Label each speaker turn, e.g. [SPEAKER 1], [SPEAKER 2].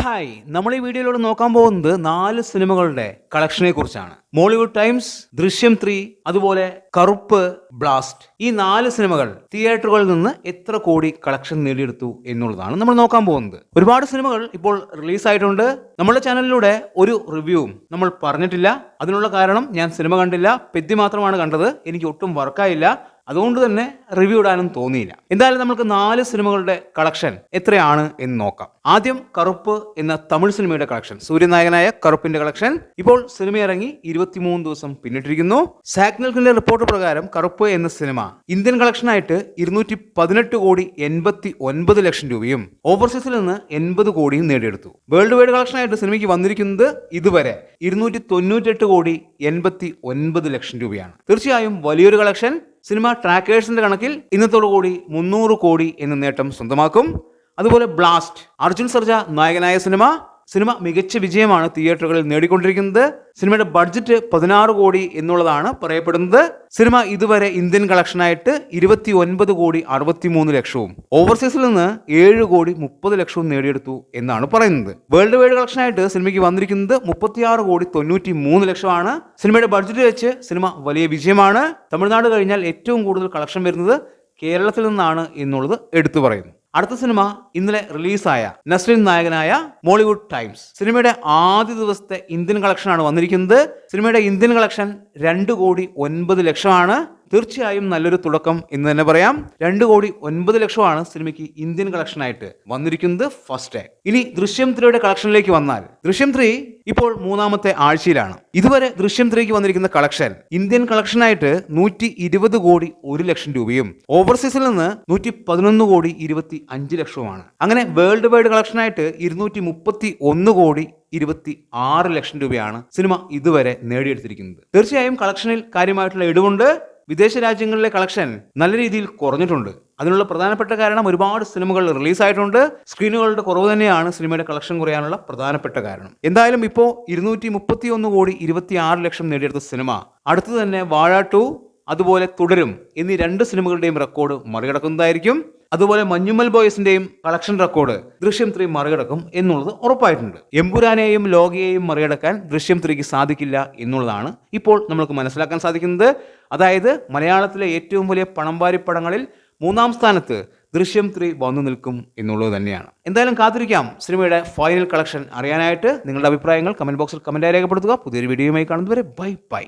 [SPEAKER 1] Hi, നമ്മൾ ഈ വീഡിയോയിലൂടെ നോക്കാൻ പോകുന്നത് 4 സിനിമകളുടെ കളക്ഷനെ കുറിച്ചാണ്. മോളിവുഡ് ടൈംസ്, ദൃശ്യം 3, അതുപോലെ കറുപ്പ്, ബ്ലാസ്റ്റ്. ഈ 4 സിനിമകൾ തിയേറ്ററുകളിൽ നിന്ന് എത്ര കോടി കളക്ഷൻ നേടിയെടുത്തു എന്നുള്ളതാണ് നമ്മൾ നോക്കാൻ പോകുന്നത്. ഒരുപാട് സിനിമകൾ ഇപ്പോൾ റിലീസായിട്ടുണ്ട്. നമ്മുടെ ചാനലിലൂടെ ഒരു റിവ്യൂവും നമ്മൾ പറഞ്ഞിട്ടില്ല. അതിനുള്ള കാരണം ഞാൻ സിനിമ കണ്ടില്ല, പെറ്റി മാത്രമാണ് കണ്ടത്. എനിക്ക് ഒട്ടും വർക്കായില്ല. അതുകൊണ്ട് തന്നെ റിവ്യൂ ഇടാനും തോന്നിയില്ല. എന്തായാലും നമുക്ക് 4 സിനിമകളുടെ കളക്ഷൻ എത്രയാണ് എന്ന് നോക്കാം. ആദ്യം കറുപ്പ് എന്ന തമിഴ് സിനിമയുടെ കളക്ഷൻ. സൂര്യനായകനായ കറുപ്പിന്റെ കളക്ഷൻ ഇപ്പോൾ സിനിമ ഇറങ്ങി 23 ദിവസം പിന്നിട്ടിരിക്കുന്നു. സാഗ്നൽക്കിന്റെ റിപ്പോർട്ട് പ്രകാരം കറുപ്പ് എന്ന സിനിമ ഇന്ത്യൻ കളക്ഷനായിട്ട് 218 കോടി 89 ലക്ഷം രൂപയും ഓവർസീസിൽ നിന്ന് 80 കോടിയും നേടിയെടുത്തു. വേൾഡ് വൈഡ് കളക്ഷനായിട്ട് സിനിമയ്ക്ക് വന്നിരിക്കുന്നത് ഇതുവരെ 298 കോടി 89 ലക്ഷം രൂപയാണ്. തീർച്ചയായും വലിയൊരു കളക്ഷൻ. സിനിമ ട്രാക്കേഴ്സിന്റെ കണക്കിൽ ഇന്നത്തോടുകൂടി 300 കോടി എന്ന നേട്ടം സ്വന്തമാക്കും. അതുപോലെ ബ്ലാസ്റ്റ്, അർജുൻ സർജ നായകനായ സിനിമ മികച്ച വിജയമാണ് തിയേറ്ററുകളിൽ നേടിക്കൊണ്ടിരിക്കുന്നത്. സിനിമയുടെ ബഡ്ജറ്റ് 16 കോടി എന്നുള്ളതാണ് പറയപ്പെടുന്നത്. സിനിമ ഇതുവരെ ഇന്ത്യൻ കളക്ഷനായിട്ട് 29 കോടി 63 ലക്ഷവും ഓവർസീസിൽ നിന്ന് 7 കോടി 30 ലക്ഷവും നേടിയെടുത്തു എന്നാണ് പറയുന്നത്. വേൾഡ് വൈഡ് കളക്ഷനായിട്ട് സിനിമയ്ക്ക് വന്നിരിക്കുന്നത് 36 കോടി 93 ലക്ഷമാണ്. സിനിമയുടെ ബഡ്ജറ്റ് വെച്ച് സിനിമ വലിയ വിജയമാണ്. തമിഴ്നാട് കഴിഞ്ഞാൽ ഏറ്റവും കൂടുതൽ കളക്ഷൻ വരുന്നത് കേരളത്തിൽ നിന്നാണ് എന്നുള്ളത് എടുത്തു പറയുന്നു. അടുത്ത സിനിമ ഇന്നലെ റിലീസായ നസ്രിൻ നായകനായ മോളിവുഡ് ടൈംസ്. സിനിമയുടെ ആദ്യ ദിവസത്തെ ഇന്ത്യൻ കളക്ഷനാണ് വന്നിരിക്കുന്നത്. സിനിമയുടെ ഇന്ത്യൻ കളക്ഷൻ 2 കോടി 9 ലക്ഷമാണ്. തീർച്ചയായും നല്ലൊരു തുടക്കം എന്ന് തന്നെ പറയാം. 2 കോടി 9 ലക്ഷമാണ് സിനിമയ്ക്ക് ഇന്ത്യൻ കളക്ഷനായിട്ട് വന്നിരിക്കുന്നത് ഫസ്റ്റ് ഡേ. ഇനി ദൃശ്യം 3യുടെ കളക്ഷനിലേക്ക് വന്നാൽ, ദൃശ്യം 3 ഇപ്പോൾ 3ാമത്തെ ആഴ്ചയിലാണ്. ഇതുവരെ ദൃശ്യം 3ക്ക് വന്നിരിക്കുന്ന കളക്ഷൻ ഇന്ത്യൻ കളക്ഷനായിട്ട് 120 കോടി 1 ലക്ഷം രൂപയും ഓവർസീസിൽ നിന്ന് 111 കോടി 25 ലക്ഷവുമാണ്. അങ്ങനെ വേൾഡ് വൈഡ് കളക്ഷനായിട്ട് 231 കോടി 26 ലക്ഷം രൂപയാണ് സിനിമ ഇതുവരെ നേടിയെടുത്തിരിക്കുന്നത്. തീർച്ചയായും കളക്ഷനിൽ കാര്യമായിട്ടുള്ള ഇടിവുണ്ട്. വിദേശ രാജ്യങ്ങളിലെ കളക്ഷൻ നല്ല രീതിയിൽ കുറഞ്ഞിട്ടുണ്ട്. അതിനുള്ള പ്രധാനപ്പെട്ട കാരണം ഒരുപാട് സിനിമകൾ റിലീസായിട്ടുണ്ട്. സ്ക്രീനുകളുടെ കുറവ് തന്നെയാണ് സിനിമയുടെ കളക്ഷൻ കുറയാനുള്ള പ്രധാനപ്പെട്ട കാരണം. എന്തായാലും ഇപ്പോൾ 231 കോടി 26 ലക്ഷം നേടിയെടുത്ത സിനിമ അടുത്തു തന്നെ വാഴ 2, അതുപോലെ തുടരും എന്നീ 2 സിനിമകളുടെയും റെക്കോർഡ് മറികടക്കുന്നതായിരിക്കും. അതുപോലെ മഞ്ഞുമ്മൽ ബോയ്സിന്റെയും കളക്ഷൻ റെക്കോർഡ് ദൃശ്യം 3 മറികടക്കും എന്നുള്ളത് ഉറപ്പായിട്ടുണ്ട്. എമ്പുരാനെയും ലോകയെയും മറികടക്കാൻ ദൃശ്യം 3ക്ക് സാധിക്കില്ല എന്നുള്ളതാണ് ഇപ്പോൾ നമുക്ക് മനസ്സിലാക്കാൻ സാധിക്കുന്നത്. അതായത് മലയാളത്തിലെ ഏറ്റവും വലിയ പണംവാരി പടങ്ങളിൽ 3ാം സ്ഥാനത്ത് ദൃശ്യം 3 വന്നു നിൽക്കും എന്നുള്ളത് തന്നെയാണ്. എന്തായാലും കാത്തിരിക്കാം സിനിമയുടെ ഫൈനൽ കളക്ഷൻ അറിയാനായിട്ട്. നിങ്ങളുടെ അഭിപ്രായങ്ങൾ കമന്റ് ബോക്സിൽ കമന്റായി രേഖപ്പെടുത്തുക. പുതിയൊരു വീഡിയോയുമായി കാണുന്നതുവരെ ബൈ ബൈ.